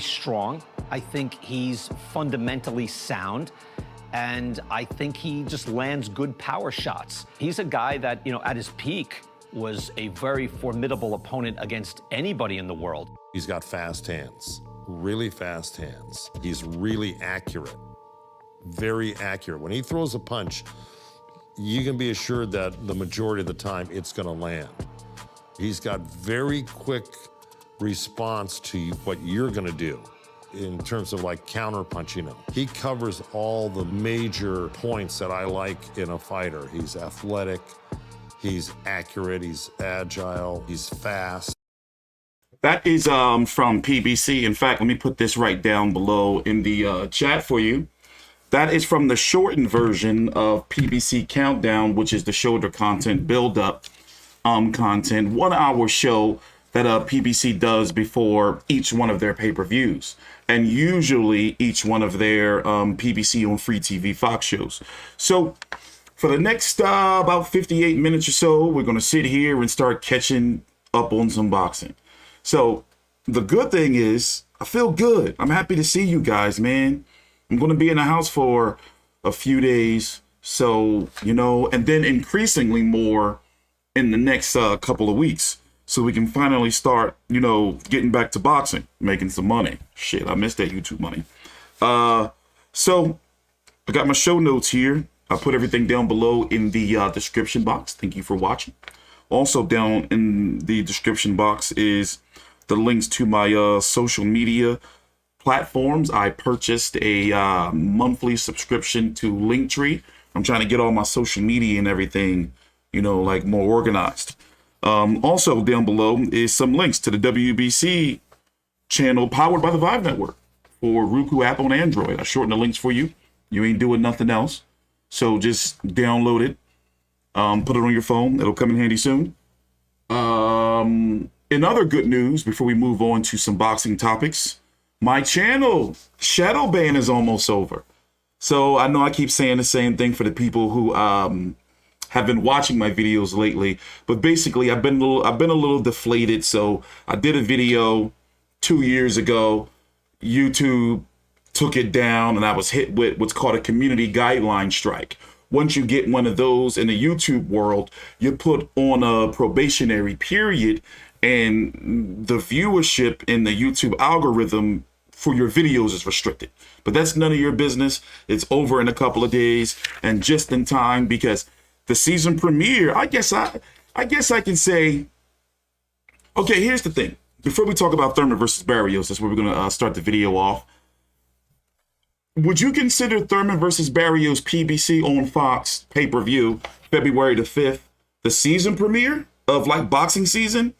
Strong. I think he's fundamentally sound, and I think he just lands good power shots. He's a guy that, you know, at his peak was a very formidable opponent against anybody in the world. He's got fast hands, really fast hands. He's really accurate, very accurate. When he throws a punch, you can be assured that the majority of the time it's gonna land. He's got very quick response to what you're gonna do in terms of like counter punching him. He covers all the major points that I like in a fighter. He's athletic, he's accurate, he's agile, he's fast. That is from PBC. In fact, let me put this right down below in the chat for you. That is from the shortened version of PBC Countdown, which is the shoulder content build-up content, 1 hour show that PBC does before each one of their pay-per-views, and usually each one of their PBC on Free TV Fox shows. So for the next about 58 minutes or so, we're going to sit here and start catching up on some boxing. So the good thing is I feel good. I'm happy to see you guys, man. I'm going to be in the house for a few days. So, you know, and then increasingly more in the next couple of weeks. So we can finally start, you know, getting back to boxing, making some money. Shit, I missed that YouTube money. So I got my show notes here. I put everything down below in the description box. Thank you for watching. Also down in the description box is the links to my social media platforms. I purchased a monthly subscription to Linktree. I'm trying to get all my social media and everything, you know, like more organized. Also down below is some links to the WBC channel powered by the Vive Network for Roku app on Android. I shortened the links for you. You ain't doing nothing else. So just download it, put it on your phone. It'll come in handy soon. In other good news, before we move on to some boxing topics, my channel shadow ban is almost over. So I know I keep saying the same thing for the people who have been watching my videos lately, but basically I've been a little deflated. So I did a video 2 years ago. YouTube took it down and I was hit with what's called a community guideline strike. Once you get one of those in the YouTube world, you're put on a probationary period and the viewership in the YouTube algorithm for your videos is restricted. But that's none of your business. It's over in a couple of days and just in time because the season premiere, I guess I can say, okay, here's the thing. Before we talk about Thurman versus Barrios, that's where we're going to start the video off. Would you consider Thurman versus Barrios PBC on Fox pay-per-view February the 5th the season premiere of like boxing season?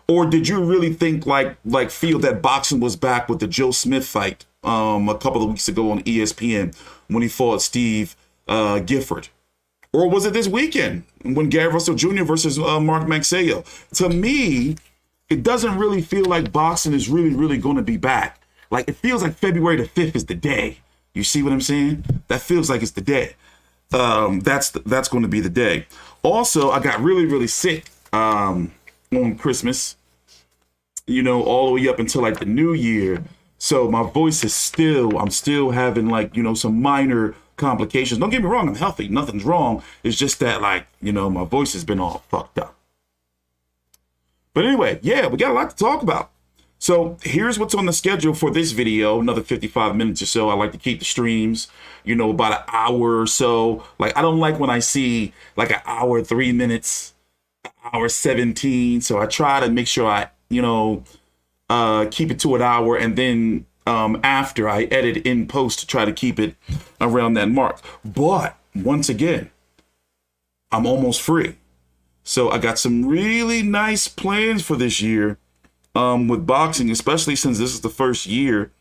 Or did you really think like feel that boxing was back with the Joe Smith fight a couple of weeks ago on ESPN when he fought Steve Gifford? Or was it this weekend when Gary Russell Jr. versus Mark Magsayo? To me, it doesn't really feel like boxing is really going to be back. Like it feels like February the 5th is the day. You see what I'm saying? That feels like it's the day. That's going to be the day. Also, I got really sick on Christmas, you know, all the way up until like the new year. So my voice is I'm still having like, you know, some minor complications. Don't get me wrong, I'm healthy. Nothing's wrong. It's just that like, you know, my voice has been all fucked up. But anyway, yeah, we got a lot to talk about. So here's what's on the schedule for this video, another 55 minutes or so. I like to keep the streams, you know, about an hour or so. Like, I don't like when I see like an hour, 3 minutes, an hour 17. So I try to make sure I, you know, keep it to an hour. And then after I edit in post to try to keep it around that mark. But once again, I'm almost free. So I got some really nice plans for this year. With boxing, especially since this is the first year,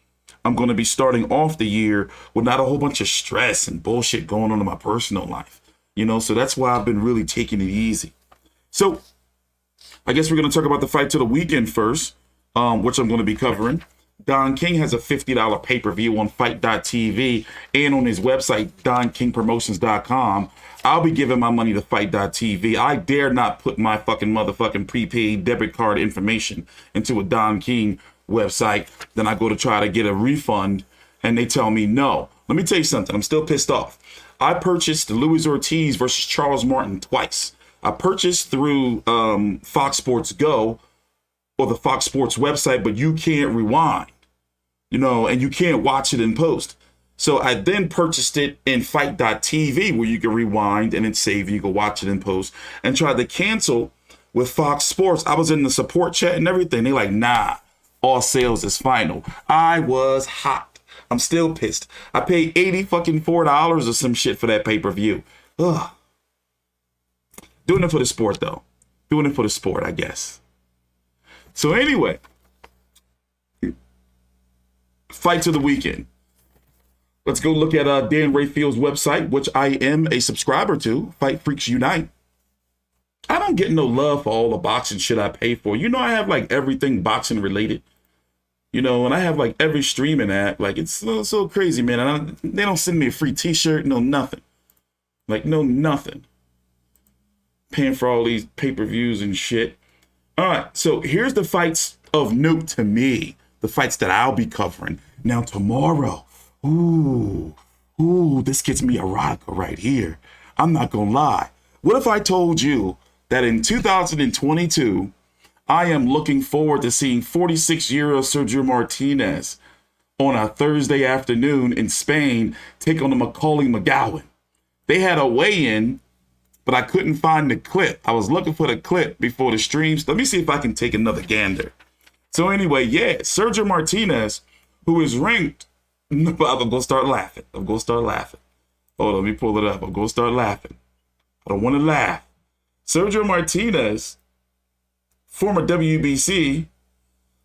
I'm going to be starting off the year with not a whole bunch of stress and bullshit going on in my personal life, you know, so that's why I've been really taking it easy. So I guess we're going to talk about the fight to the weekend first, which I'm going to be covering. Don King has a $50 pay-per-view on Fite.tv and on his website, DonKingPromotions.com. I'll be giving my money to Fite.tv. I dare not put my fucking motherfucking prepaid debit card information into a Don King website. Then I go to try to get a refund and they tell me no. Let me tell you something. I'm still pissed off. I purchased Luis Ortiz versus Charles Martin twice. I purchased through Fox Sports Go or the Fox Sports website, but you can't rewind, and you can't watch it in post. So I then purchased it in Fite.tv where you can rewind and then save. You can watch it in post, and tried to cancel with Fox Sports. I was in the support chat and everything. They like, nah, all sales is final. I was hot. I'm still pissed. I paid $84 or some shit for that pay-per-view. Ugh. Doing it for the sport, though. Doing it for the sport, I guess. So anyway, fights of the weekend. Let's go look at Dan Rayfield's website, which I am a subscriber to, Fight Freaks Unite. I don't get no love for all the boxing shit I pay for. I have like everything boxing related. And I have like every streaming app. Like it's so crazy, man. And they don't send me a free t-shirt, no nothing. Like no nothing. Paying for all these pay-per-views and shit. All right, so here's the fights of note to me. The fights that I'll be covering. Now tomorrow, this gets me erotica right here. I'm not gonna lie. What if I told you that in 2022, I am looking forward to seeing 46-year-old Sergio Martinez on a Thursday afternoon in Spain take on the Macaulay McGowan. They had a weigh-in, but I couldn't find the clip. I was looking for the clip before the streams. Let me see if I can take another gander. So anyway, yeah, Sergio Martinez, who is ranked, I'm going to start laughing. Hold on, let me pull it up. I'm going to start laughing. I don't want to laugh. Sergio Martinez, former WBC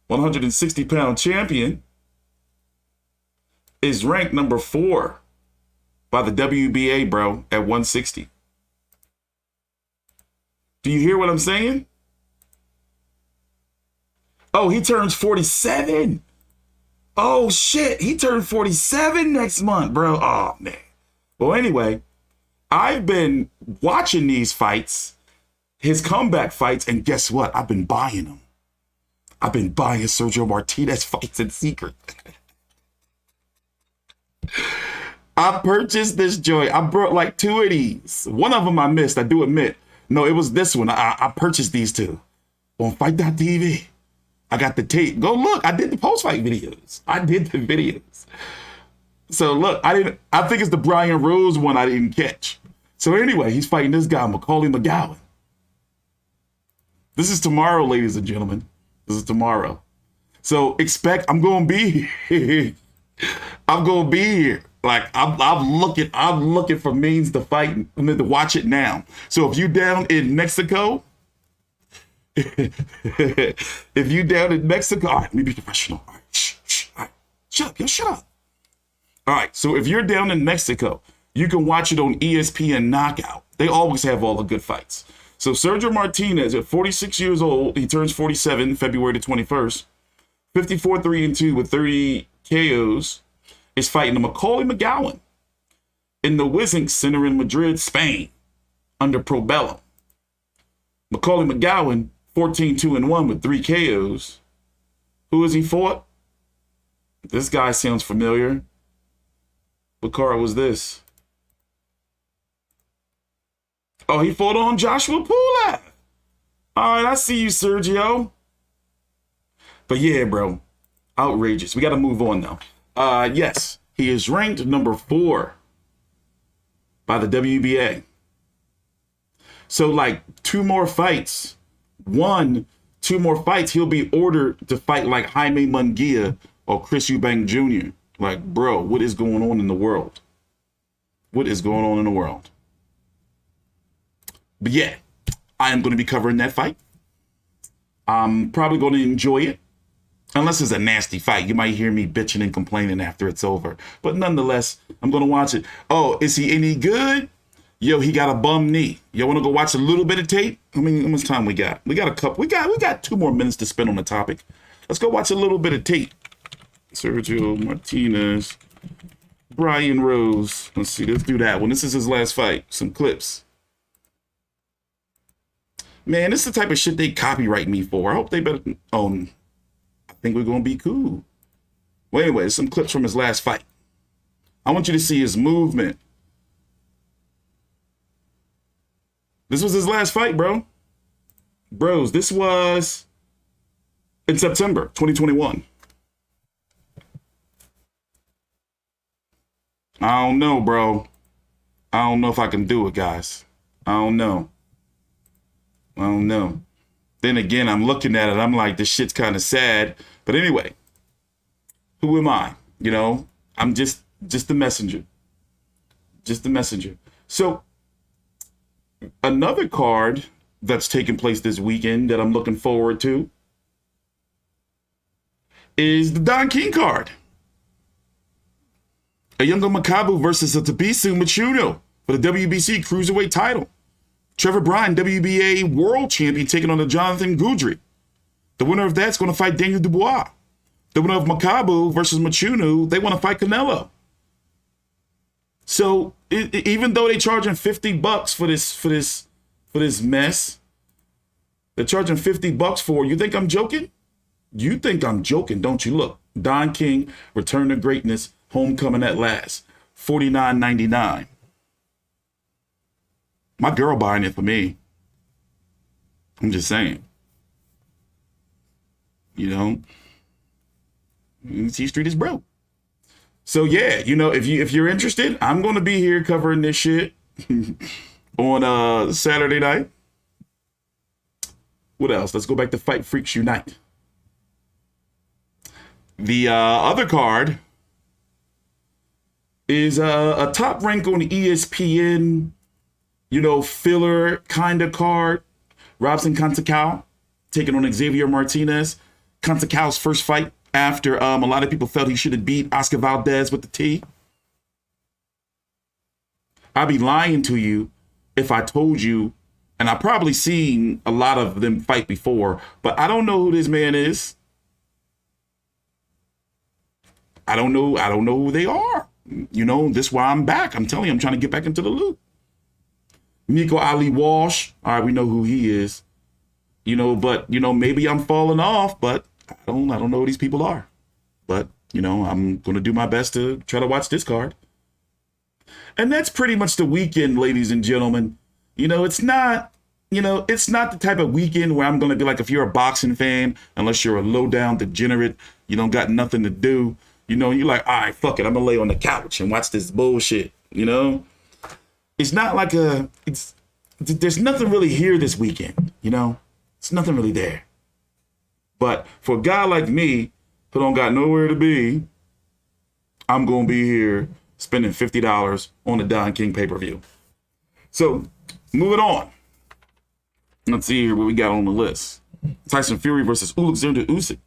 160-pound champion, is ranked number 4 by the WBA, bro, at 160. Do you hear what I'm saying? Oh, he turns 47. Oh, shit. He turned 47 next month, bro. Oh, man. Well, anyway, I've been watching these fights, his comeback fights, and guess what? I've been buying them. I've been buying Sergio Martinez fights in secret. I purchased this joint. I brought like 2 of these. One of them I missed, I do admit. No, it was this one. I purchased these 2 on Fight.tv. I got the tape. Go look. I did the post-fight videos. So look, I think it's the Brian Rose one I didn't catch. So anyway, he's fighting this guy, Macaulay McGowan. This is tomorrow, ladies and gentlemen. This is tomorrow. So expect I'm going to be here. I'm going to be here. Like I'm looking for means to fight and to watch it now. So if you down in Mexico, all right, let me be professional. All right, all right, shut up. All right, so if you're down in Mexico, you can watch it on ESPN Knockout. They always have all the good fights. So Sergio Martinez, at 46 years old, he turns 47 February the 21st, 54-3-2 with 30 KOs, is fighting the Macaulay McGowan in the Wizink Center in Madrid, Spain, under Probellum. Macaulay McGowan, 14-2-1 with 3 KOs. Who has he fought? This guy sounds familiar. What card was this? Oh, he fought on Joshua Pulev. All right, I see you, Sergio. But yeah, bro, outrageous. We got to move on now. Yes, he is ranked number 4 by the WBA. So like 2 more fights, 2 more fights, he'll be ordered to fight like Jaime Munguia or Chris Eubank Jr. Like, bro, what is going on in the world? What is going on in the world? But yeah, I am going to be covering that fight. I'm probably going to enjoy it. Unless it's a nasty fight. You might hear me bitching and complaining after it's over. But nonetheless, I'm going to watch it. Oh, is he any good? Yo, he got a bum knee. Yo, want to go watch a little bit of tape? I mean, how much time we got? We got a couple. We got 2 more minutes to spend on the topic. Let's go watch a little bit of tape. Sergio Martinez, Brian Rose. Let's see. Let's do that one. This is his last fight. Some clips. Man, this is the type of shit they copyright me for. I hope they better. Oh, I think we're going to be cool. Well, anyway, some clips from his last fight. I want you to see his movement. This was his last fight, bro. Bros, this was in September 2021. I don't know, bro. I don't know if I can do it, guys. I don't know. Then again, I'm looking at it. I'm like, this shit's kind of sad. But anyway, who am I? You know, I'm just the messenger. Just the messenger. So another card that's taking place this weekend that I'm looking forward to is the Don King card. Ilunga Makabu versus a Thabiso Mchunu for the WBC Cruiserweight title. Trevor Bryan, WBA World Champion, taking on the Jonathan Guidry. The winner of that's going to fight Daniel Dubois. The winner of Makabu versus Mchunu, they want to fight Canelo. So even though they charging $50 for this mess, they're charging $50 for. You think I'm joking? You think I'm joking, don't you? Look, Don King, Return to Greatness, Homecoming at Last, $49.99. My girl buying it for me. I'm just saying. You know, T Street is broke. So yeah, you know, if you're interested, I'm going to be here covering this shit on Saturday night. What else? Let's go back to Fight Freaks Unite. The other card is a top rank on ESPN, you know, filler kind of card. Robson Conceicao taking on Xavier Martinez. Conceicao first fight after a lot of people felt he should have beat Oscar Valdez with the T. I'd be lying to you if I told you, and I've probably seen a lot of them fight before, but I don't know who this man is. I don't know who they are. You know, this is why I'm back. I'm telling you, I'm trying to get back into the loop. Nico Ali Walsh, all right, we know who he is. You know, but, you know, maybe I'm falling off, but I don't know who these people are. But, you know, I'm going to do my best to try to watch this card. And that's pretty much the weekend, ladies and gentlemen. You know, it's not the type of weekend where I'm going to be like, if you're a boxing fan, unless you're a low-down degenerate, you don't got nothing to do, you know, you're like, all right, fuck it, I'm going to lay on the couch and watch this bullshit, you know? It's not like there's nothing really here this weekend, you know? It's nothing really there. But for a guy like me who don't got nowhere to be, I'm going to be here spending $50 on the Don King pay-per-view. So, moving on. Let's see here what we got on the list. Tyson Fury versus Oleksandr Usyk.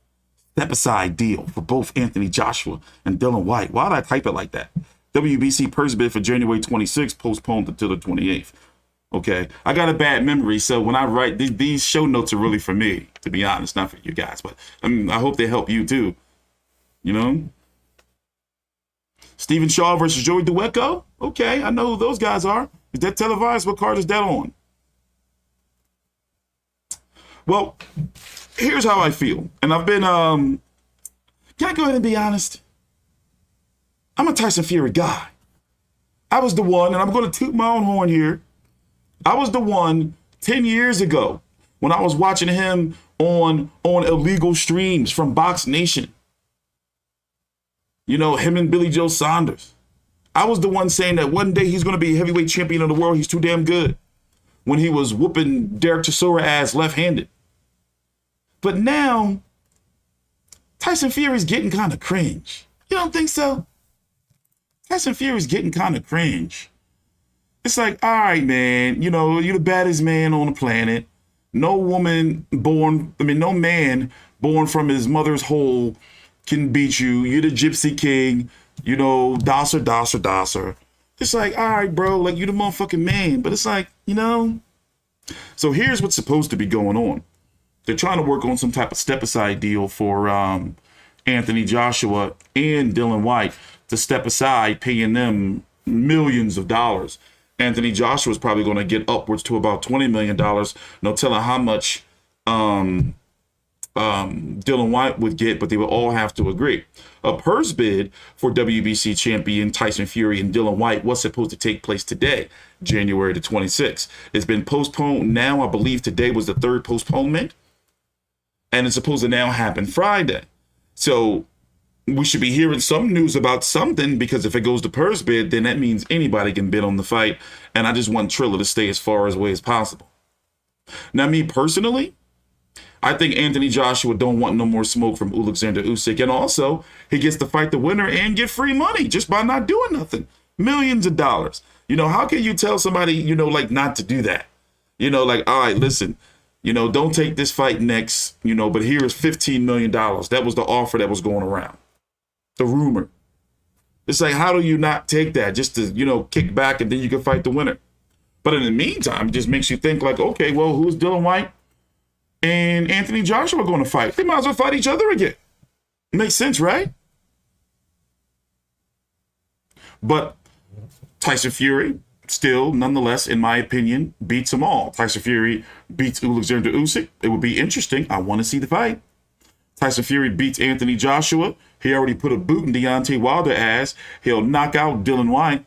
Step-aside deal for both Anthony Joshua and Dillian Whyte. Why did I type it like that? WBC purse bid for January 26th, postponed until the 28th. Okay, I got a bad memory, so when I write, these show notes are really for me, to be honest, not for you guys. But I hope they help you too, you know? Stephen Shaw versus Joey Dueco. Okay, I know who those guys are. Is that televised? What card is that on? Well, here's how I feel. And I've been, can I go ahead and be honest? I'm a Tyson Fury guy. I was the one, and I'm going to toot my own horn here. I was the one 10 years ago when I was watching him on illegal streams from Box Nation. You know, him and Billy Joe Saunders. I was the one saying that one day he's going to be a heavyweight champion of the world. He's too damn good. When he was whooping Derek Chisora ass left-handed. But now, Tyson Fury's getting kind of cringe. You don't think so? Tyson Fury's getting kind of cringe. It's like, all right, man, you know, you're the baddest man on the planet. No man born from his mother's hole can beat you. You're the Gypsy King, you know, Dosser. It's like, all right, bro, like, you the motherfucking man. But it's like, you know. So here's what's supposed to be going on. They're trying to work on some type of step-aside deal for Anthony Joshua and Dillian Whyte to step aside, paying them millions of dollars. Anthony Joshua is probably going to get upwards to about $20 million. No telling how much Dillian Whyte would get, but they would all have to agree. A purse bid for WBC champion Tyson Fury and Dillian Whyte was supposed to take place today, January the 26th. It's been postponed now. I believe today was the third postponement, and it's supposed to now happen Friday. So we should be hearing some news about something, because if it goes to purse bid, then that means anybody can bid on the fight. And I just want Triller to stay as far away as possible. Now, me personally, I think Anthony Joshua don't want no more smoke from Oleksandr Usyk. And also, he gets to fight the winner and get free money just by not doing nothing. Millions of dollars. You know, how can you tell somebody, you know, like, not to do that? You know, like, all right, listen, you know, don't take this fight next, you know, but here is $15 million. That was the offer that was going around. The rumor. It's like, how do you not take that just to, you know, kick back and then you can fight the winner? But in the meantime, it just makes you think like, okay, well, who's Dillian Whyte and Anthony Joshua going to fight? They might as well fight each other again. Makes sense, right? But Tyson Fury still, nonetheless, in my opinion, beats them all. Tyson Fury beats Oleksandr Usyk. It would be interesting. I want to see the fight. Tyson Fury beats Anthony Joshua. He already put a boot in Deontay Wilder's ass. He'll knock out Dillian Whyte.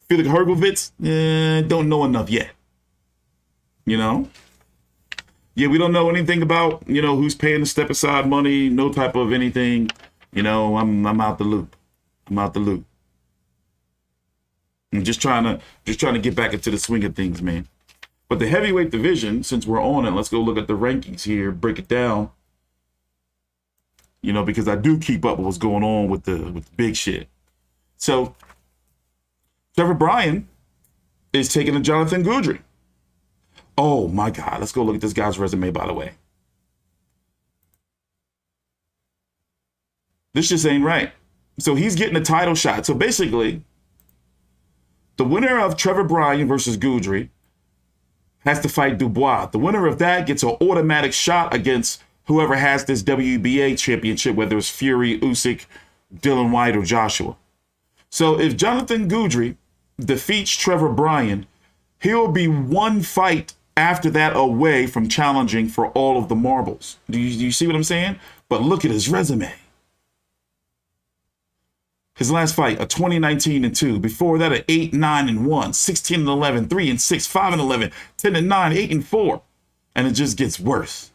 Filip Hrgovic, don't know enough yet. You know? Yeah, we don't know anything about, you know, who's paying the step aside money, no type of anything. You know, I'm out the loop. I'm out the loop. I'm just trying to get back into the swing of things, man. But the heavyweight division, since we're on it, let's go look at the rankings here, break it down. You know, because I do keep up with what's going on with the big shit. So, Trevor Bryan is taking a Jonathan Guidry. Oh my God, let's go look at this guy's resume, by the way. This just ain't right. So he's getting a title shot. So basically, the winner of Trevor Bryan versus Guidry has to fight Dubois. The winner of that gets an automatic shot against whoever has this WBA championship, whether it's Fury, Usyk, Dillian Whyte, or Joshua. So if Jonathan Guidry defeats Trevor Bryan, he'll be one fight after that away from challenging for all of the marbles. Do you see what I'm saying? But look at his resume. His last fight, a 20-19-2. Before that, a 8-9-1, 16-11, 3-6, 5-11, 10-9, 8-4. And it just gets worse.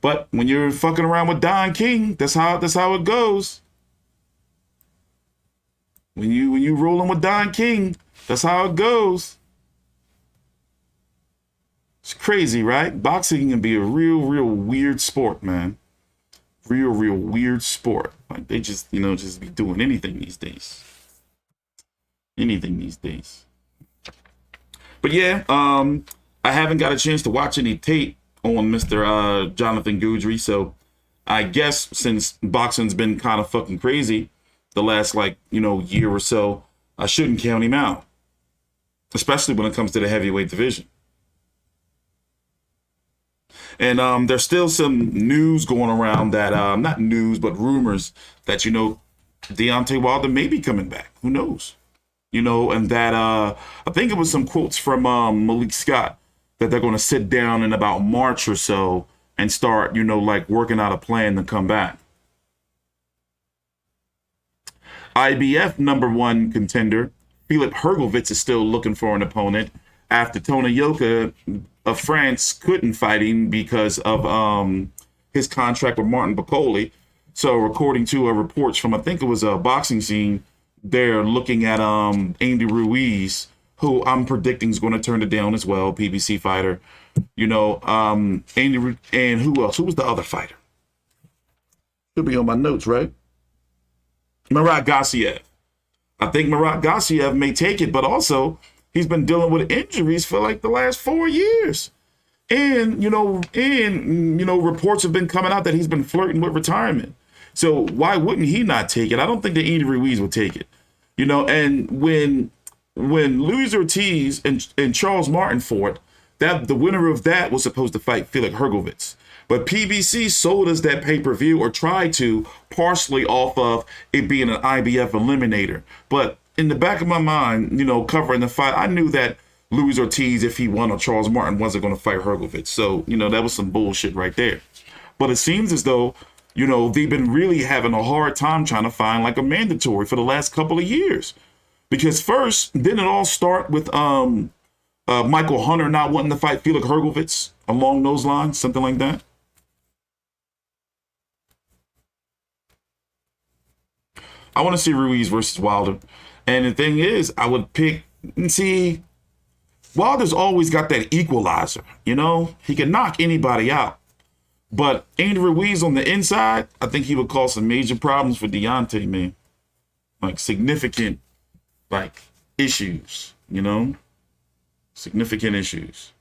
But when you're fucking around with Don King, that's how it goes. When you rolling with Don King, that's how it goes. It's crazy, right? Boxing can be a real weird sport, man. Real weird sport. Like they just, you know, just be doing anything these days. Anything these days. But yeah, I haven't got a chance to watch any tape on Mr. Jonathan Guidry, so I guess since boxing's been kind of fucking crazy the last, like, you know, year or so, I shouldn't count him out, especially when it comes to the heavyweight division. And there's still some news going around that, not news, but rumors that, you know, Deontay Wilder may be coming back. Who knows? You know, and that I think it was some quotes from Malik Scott that they're going to sit down in about March or so and start, you know, like working out a plan to come back. IBF #1 contender Filip Hrgovic is still looking for an opponent after Tony Yoka of France couldn't fight him because of his contract with Martin Bakole. So according to reports from, I think it was a Boxing Scene, they're looking at Andy Ruiz, who I'm predicting is going to turn it down as well, PBC fighter. You know, Andy, and who else? Who was the other fighter? Should be on my notes, right? Murat Gassiev. I think Murat Gassiev may take it, but also he's been dealing with injuries for like the last 4 years. And, you know, reports have been coming out that he's been flirting with retirement. So why wouldn't he not take it? I don't think that Andy Ruiz would take it. You know, and when Luis Ortiz and Charles Martin fought, that the winner of that was supposed to fight Filip Hrgovic. But PBC sold us that pay-per-view, or tried to, partially off of it being an IBF eliminator. But in the back of my mind, you know, covering the fight, I knew that Luis Ortiz, if he won, or Charles Martin wasn't going to fight Hrgovic. So, that was some bullshit right there. But it seems as though, they've been really having a hard time trying to find like a mandatory for the last couple of years. Because first, didn't it all start with Michael Hunter not wanting to fight Filip Hrgovic along those lines, something like that? I want to see Ruiz versus Wilder. And the thing is, I would pick, see, Wilder's always got that equalizer, He can knock anybody out. But Andy Ruiz on the inside, I think he would cause some major problems for Deontay, man. Like significant, issues, Significant issues.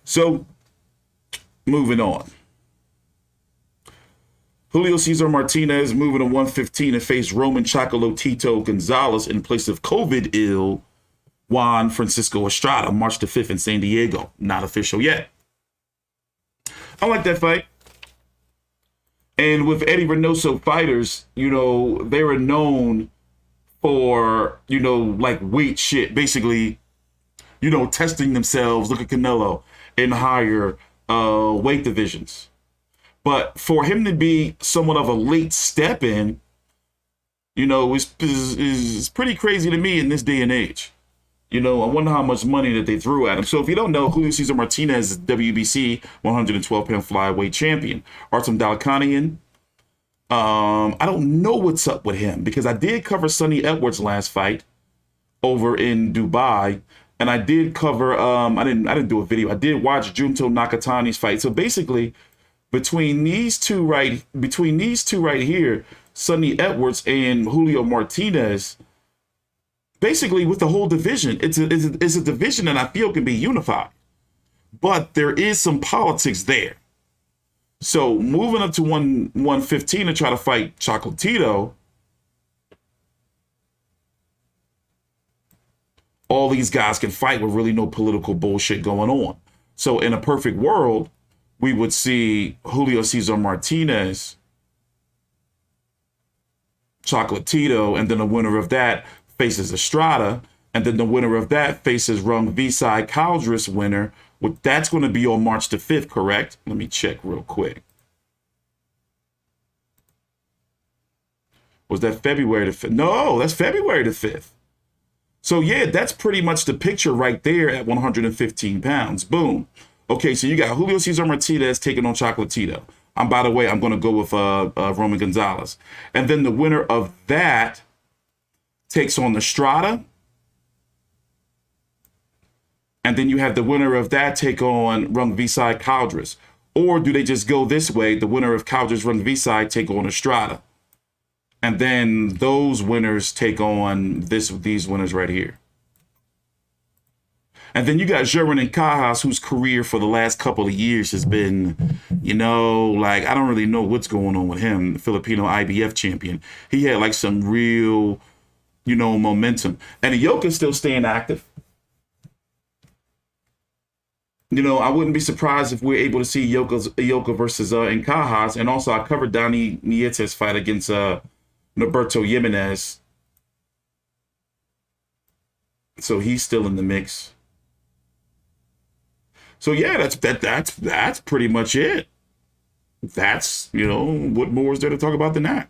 So, moving on. Julio Cesar Martinez moving to 115 to face Roman Chocolatito Gonzalez in place of COVID-ill Juan Francisco Estrada, March the 5th in San Diego. Not official yet. I like that fight. And with Eddie Reynoso fighters, they were known for, weight shit. Basically, testing themselves. Look at Canelo in higher weight divisions. But for him to be somewhat of a late step in, is pretty crazy to me in this day and age. I wonder how much money that they threw at him. So if you don't know, Julio Cesar Martinez is WBC 112-pound flyweight champion. Artem Dalkanian, I don't know what's up with him because I did cover Sonny Edwards' last fight over in Dubai, and I did cover. I didn't do a video. I did watch Junto Nakatani's fight. So basically, between these two right here, Sonny Edwards and Julio Martinez. Basically, with the whole division, it's a division that I feel can be unified. But there is some politics there. So moving up to 115 to try to fight Chocolatito, all these guys can fight with really no political bullshit going on. So in a perfect world, we would see Julio Cesar Martinez, Chocolatito, and then the winner of that faces Estrada, and then the winner of that faces Rungvisai Caldris winner. That's going to be on March the 5th, correct? Let me check real quick. Was that February the 5th? No, that's February the 5th. So yeah, that's pretty much the picture right there at 115 pounds. Boom. Okay, so you got Julio Cesar Martinez taking on Chocolatito. By the way, I'm going to go with Roman Gonzalez. And then the winner of that takes on Estrada. And then you have the winner of that take on Rungvisai Caldris. Or do they just go this way? The winner of Caldris Rungvisai take on Estrada. And then those winners take on these winners right here. And then you got German and Cajas, whose career for the last couple of years has been, I don't really know what's going on with him. The Filipino IBF champion. He had some real, momentum. And Ioka's still staying active. I wouldn't be surprised if we're able to see Ioka versus Cajas. And also, I covered Donnie Nietzsche's fight against Norberto Jimenez. So he's still in the mix. So yeah, that's pretty much it. That's, what more is there to talk about than that?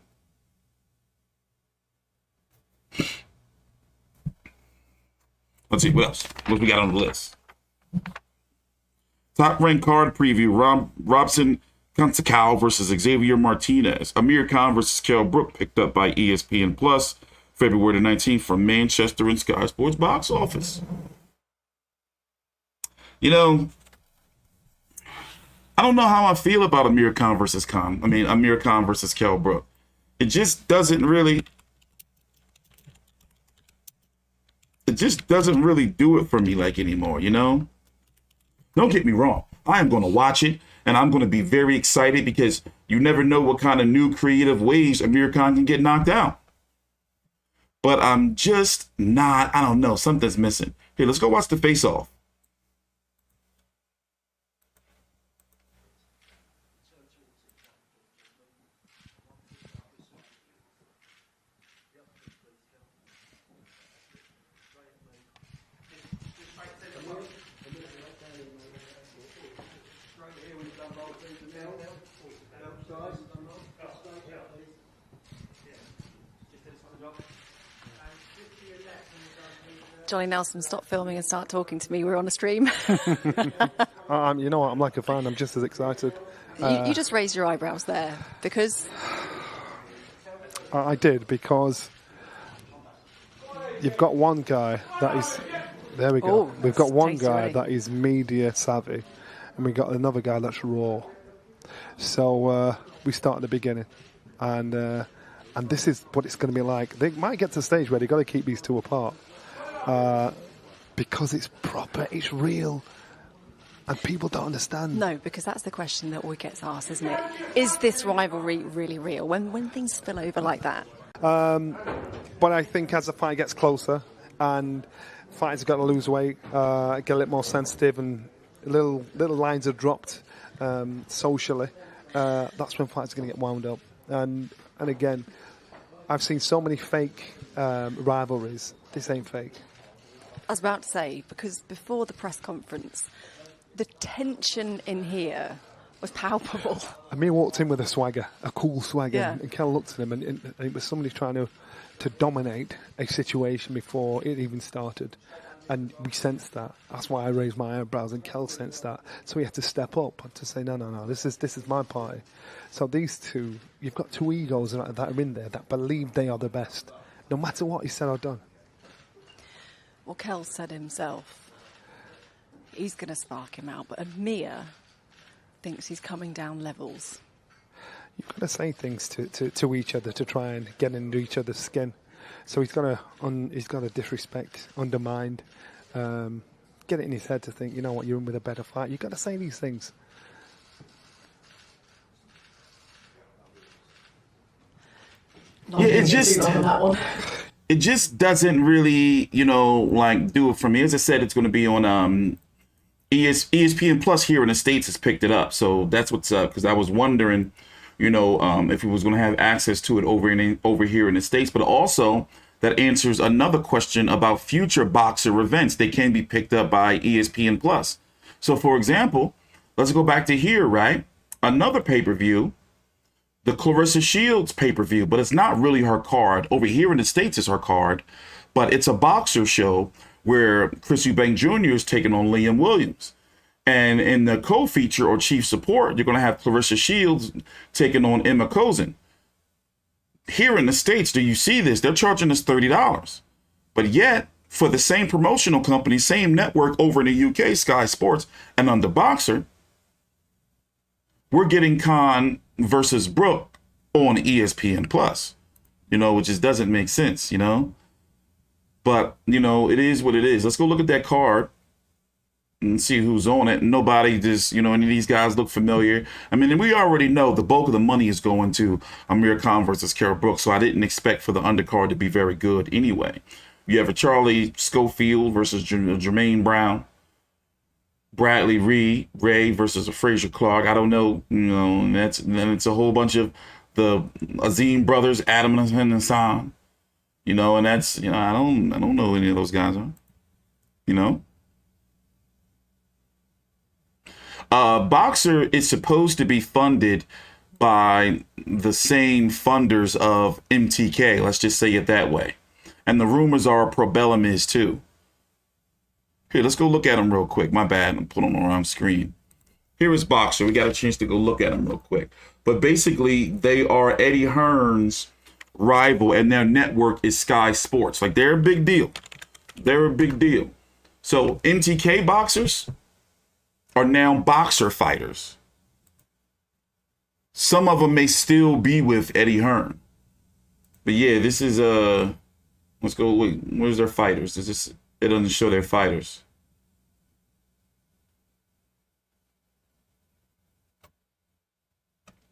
Let's see, what else? What we got on the list? Top ranked card preview, Robson Conceicao versus Xavier Martinez. Amir Khan versus Kell Brook, picked up by ESPN Plus, February the 19th from Manchester and Sky Sports box office. I don't know how I feel about Amir Khan versus Kell Brook. It just doesn't really do it for me anymore, Don't get me wrong. I am going to watch it, and I'm going to be very excited because you never know what kind of new creative ways Amir Khan can get knocked out. But I'm just not, I don't know, something's missing. Hey, let's go watch the face-off. Johnny Nelson, stop filming and start talking to me. We're on a stream. You know what? I'm like a fan. I'm just as excited. You just raised your eyebrows there because... I did, because you've got one guy that is... There we go. Oh, we've got one guy already. that is media savvy, and we've got another guy that's raw. So we start at the beginning, and this is what it's going to be like. They might get to a stage where they've got to keep these two apart, because it's proper, it's real, and people don't understand. No, because that's the question that always gets asked, isn't it? Is this rivalry really real? When things spill over like that? But I think as the fight gets closer and fighters have got to lose weight, get a little more sensitive, and little lines are dropped socially, that's when fighters are going to get wound up. And again, I've seen so many fake rivalries. This ain't fake. I was about to say, because before the press conference, the tension in here was palpable. Amir walked in with a swagger, a cool swagger, Yeah. and Kell looked at him, and it was somebody trying to dominate a situation before it even started. And we sensed that. That's why I raised my eyebrows, and Kell sensed that. So we had to step up to say, no, this is my party. So these two, you've got two egos that are in there that believe they are the best, no matter what he said or done. Well, Kell said himself, he's going to spark him out, but Amir thinks he's coming down levels. You've got to say things to each other to try and get into each other's skin. So he's got to disrespect, undermine, get it in his head to think, you know what, you're in with a better fight. You've got to say these things. Yeah, it just doesn't really, do it for me. As I said, it's going to be on ESPN Plus here in the States has picked it up. So that's what's up, because I was wondering, if we was going to have access to it over here in the States. But also that answers another question about future boxer events. They can be picked up by ESPN Plus. So, for example, let's go back to here, right? Another pay-per-view, the Clarissa Shields pay-per-view, but it's not really her card. Over here in the States, it's her card, but it's a boxer show where Chris Eubank Jr. is taking on Liam Williams. And in the co-feature or chief support, you're going to have Clarissa Shields taking on Emma Kozin. Here in the States, do you see this? They're charging us $30. But yet, for the same promotional company, same network over in the UK, Sky Sports, and under Boxer, we're getting Khan versus Brook on ESPN Plus, which just doesn't make sense, But, it is what it is. Let's go look at that card and see who's on it. Nobody just, any of these guys look familiar. I mean, we already know the bulk of the money is going to Amir Khan versus Kell Brook, so I didn't expect for the undercard to be very good anyway. You have a Charlie Schofield versus Jermaine Brown. Bradley Ray versus a Fraser Clark. I don't know, and then it's a whole bunch of the Azim brothers, Adam and Hassan. And that's, I don't know any of those guys, Boxer is supposed to be funded by the same funders of MTK. Let's just say it that way. And the rumors are Probellum is too. Here, let's go look at him real quick. My bad, I'm putting him on the wrong screen. Here is Boxer. We got a chance to go look at him real quick. But basically, they are Eddie Hearn's rival, and their network is Sky Sports. Like, they're a big deal. They're a big deal. So MTK boxers are now boxer fighters. Some of them may still be with Eddie Hearn. But yeah, this is let's go, wait, where's their fighters? It doesn't show their fighters.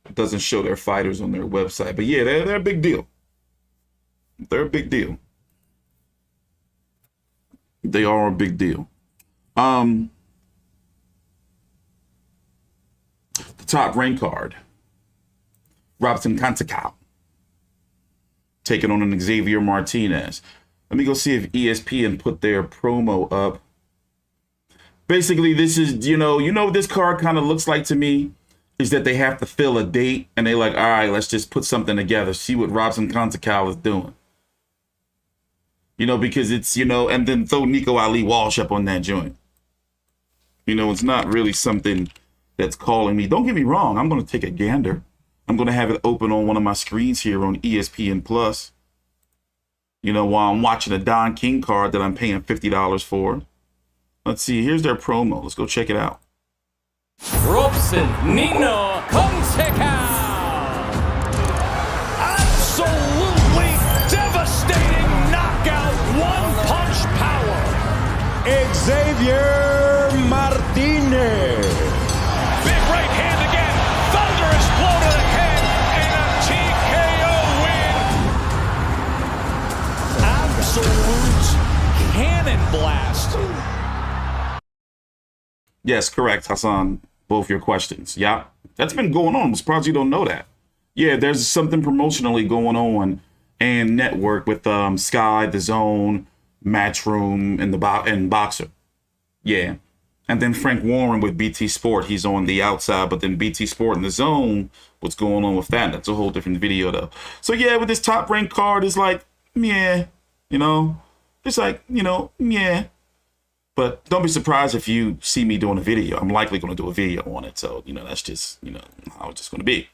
It doesn't show their fighters on their website. But yeah, they're a big deal. They're a big deal. They are a big deal. The top rank card. Robson Conceicao taking on an Xavier Martinez. Let me go see if ESPN put their promo up. Basically, this is, what this card kind of looks like to me is that they have to fill a date, and they're like, all right, let's just put something together, see what Robson Conceicao is doing. because it's, and then throw Nico Ali Walsh up on that joint. It's not really something that's calling me. Don't get me wrong. I'm going to take a gander. I'm going to have it open on one of my screens here on ESPN Plus. While I'm watching a Don King card that I'm paying $50 for. Let's see. Here's their promo. Let's go check it out. Robson Conceicao. Absolutely devastating knockout. One-punch power. Xavier Martinez. Big right hand again. Thunderous blow to the head. And a TKO win. Absolute cannon blast. Yes, correct, Hassan. Both your questions. Yeah, that's been going on. I'm surprised you don't know that. Yeah, there's something promotionally going on and network with Sky, The Zone, Matchroom, and Boxer. Yeah. And then Frank Warren with BT Sport. He's on the outside, but then BT Sport and The Zone, what's going on with that? That's a whole different video, though. So, yeah, with this top rank card, it's like, yeah, it's like, yeah. But don't be surprised if you see me doing a video. I'm likely going to do a video on it. So, that's just, how it's just going to be.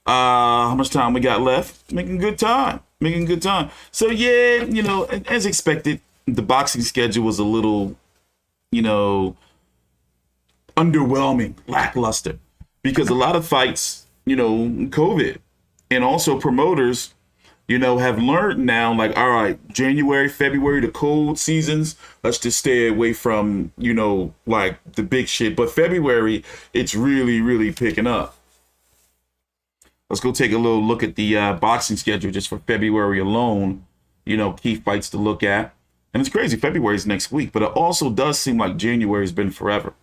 How much time we got left? Making good time. So, yeah, as expected, the boxing schedule was a little, underwhelming, lackluster. Because a lot of fights, COVID. And also promoters, have learned now, like, all right, January, February, the cold seasons, let's just stay away from, like the big shit. But February, it's really, really picking up. Let's go take a little look at the boxing schedule just for February alone. Key fights to look at. And it's crazy, February is next week, but it also does seem like January has been forever.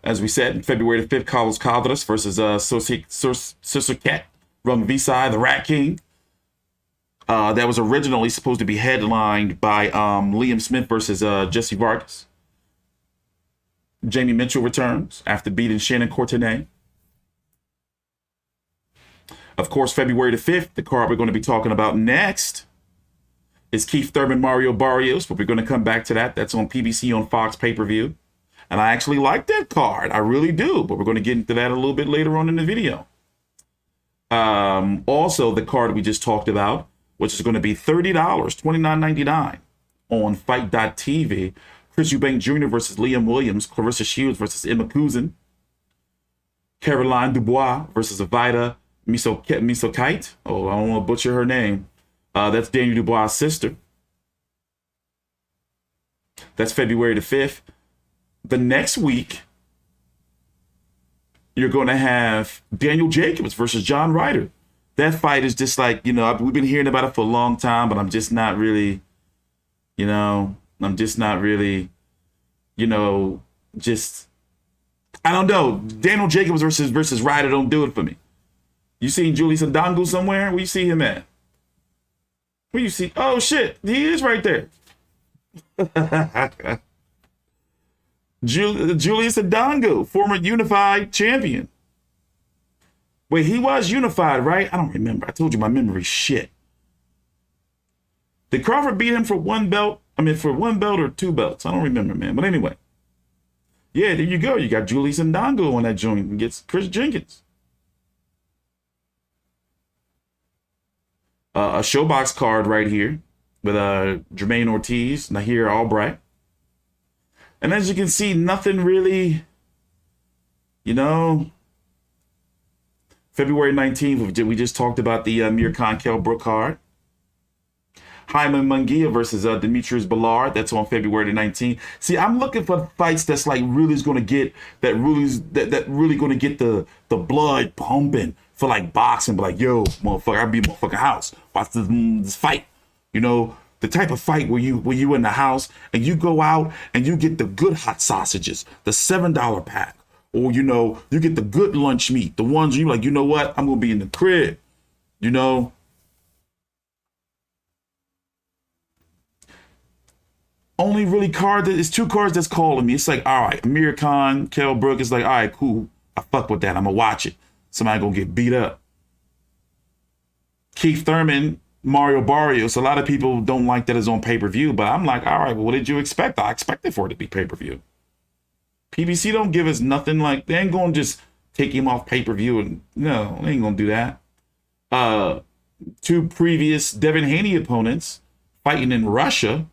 As we said, February the 5th, Carlos Calderas versus Susuket. Rumvisai, the Rat King. That was originally supposed to be headlined by Liam Smith versus Jesse Vargas. Jamie Mitchell returns after beating Shannon Courtenay. Of course, February the 5th, the card we're going to be talking about next is Keith Thurman, Mario Barrios, but we're going to come back to that. That's on PBC on Fox pay-per-view. And I actually like that card. I really do, but we're going to get into that a little bit later on in the video. Also, the card we just talked about, which is going to be $30, $29.99 on Fite.tv. Chris Eubank Jr. versus Liam Williams. Clarissa Shields versus Emma Kuzin. Caroline Dubois versus Avida Misokite. Oh, I don't want to butcher her name. That's Daniel Dubois' sister. That's February the 5th. The next week, you're going to have Daniel Jacobs versus John Ryder. That fight is just like, we've been hearing about it for a long time, but I'm just not really, I don't know. Daniel Jacobs versus Ryder don't do it for me. You seen Julius Ndangu somewhere? Where you see him at? Where you see? Oh, shit. He is right there. Julius Ndangu, former unified champion. Wait, he was unified, right? I don't remember. I told you my memory's shit. Did Crawford beat him for one belt? For one belt or two belts? I don't remember, man. But anyway. Yeah, there you go. You got Julius Ndangu on that joint against Chris Jenkins. A Showbox card right here with Jermaine Ortiz, Nahir Albright. And as you can see, nothing really, February 19th, we just talked about the Amir Khan Kell Brook card. Jaime Munguia versus Demetrius Ballard. That's on February the 19th. See, I'm looking for fights that's like really going to get that really going to get the blood pumping for like boxing. But like, yo, motherfucker, I'll be in my fucking house. Watch this fight. The type of fight where you in the house and you go out and you get the good hot sausages, the $7 pack, or you get the good lunch meat, the ones you like. You know what? I'm gonna be in the crib. Only really it's two cards that's calling me. It's like, all right, Amir Khan, Kell Brook. It's like, all right, cool. I fuck with that. I'm gonna watch it. Somebody gonna get beat up. Keith Thurman Mario Barrios. A lot of people don't like that it's on pay-per-view, but I'm like, all right, well, what did you expect? I expected for it to be pay-per-view. PBC don't give us nothing. Like, they ain't going to just take him off pay-per-view. And no, they ain't going to do that. Two previous Devin Haney opponents fighting in Russia.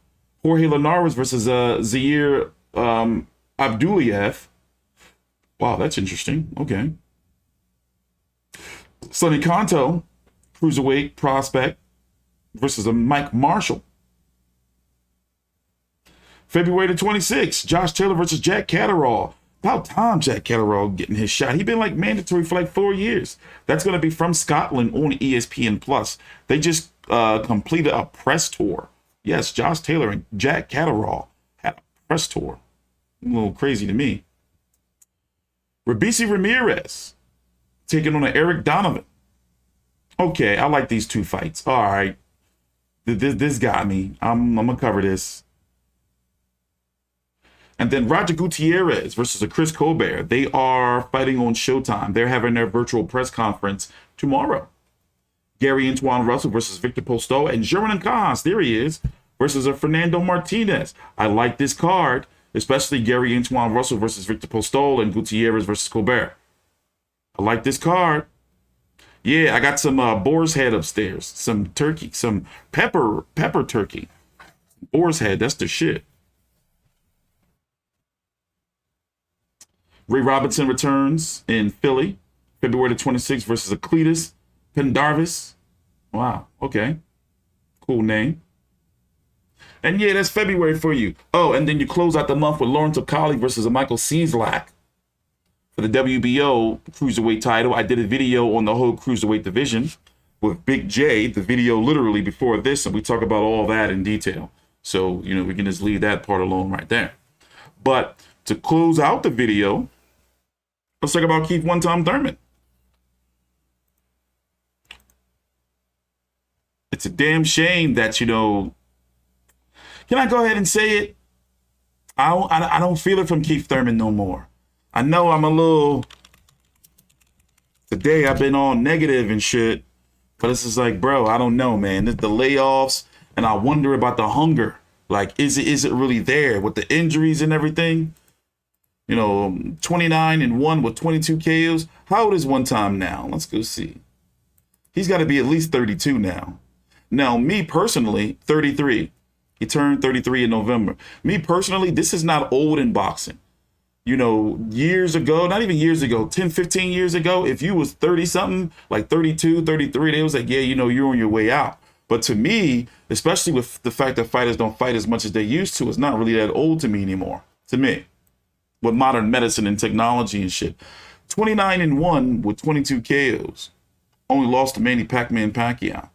Jorge Linares versus Zaire Abdulayev. Wow, that's interesting. Okay. Sonny Kanto, cruiserweight prospect, versus a Mike Marshall. February the 26th, Josh Taylor versus Jack Catterall. About time Jack Catterall getting his shot. He's been like mandatory for like 4 years. That's going to be from Scotland on ESPN Plus. They just completed a press tour. Yes, Josh Taylor and Jack Catterall had a press tour. A little crazy to me. Rabisi Ramirez taking on Eric Donovan. Okay, I like these two fights. All right. This got me. I'm going to cover this. And then Roger Gutierrez versus a Chris Colbert. They are fighting on Showtime. They're having their virtual press conference tomorrow. Gary Antoine Russell versus Victor Postol. And German Kahas, there he is, versus a Fernando Martinez. I like this card, especially Gary Antoine Russell versus Victor Postol and Gutierrez versus Colbert. I like this card. Yeah, I got some boar's head upstairs. Some turkey, some pepper turkey. Boar's head, that's the shit. Ray Robinson returns in Philly, February the 26th versus Cletus Pendarvis. Wow, okay. Cool name. And yeah, that's February for you. Oh, and then you close out the month with Lawrence Okali versus a Michael Cieslak for the WBO cruiserweight title. I did a video on the whole cruiserweight division with Big J, the video literally before this, and we talk about all that in detail. So, you know, we can just leave that part alone right there. But to close out the video, let's talk about Keith One-Time Thurman. It's a damn shame that, you know, can I go ahead and say it? I don't feel it from Keith Thurman no more. I know I'm a little, today I've been all negative and shit, but it's just like, bro, I don't know, man. The layoffs, and I wonder about the hunger. Like, is it really there with the injuries and everything? You know, 29-1 with 22 KOs. How old is One Time now? Let's go see. He's got to be at least 32 now. Now, me personally, 33. He turned 33 in November. Me personally, this is not old in boxing. You know, years ago, not even years ago, 10, 15 years ago, if you was 30-something, like 32, 33, they was like, yeah, you know, you're on your way out. But to me, especially with the fact that fighters don't fight as much as they used to, it's not really that old to me anymore, to me, with modern medicine and technology and shit. 29-1 with 22 KOs. Only lost to Manny Pacquiao.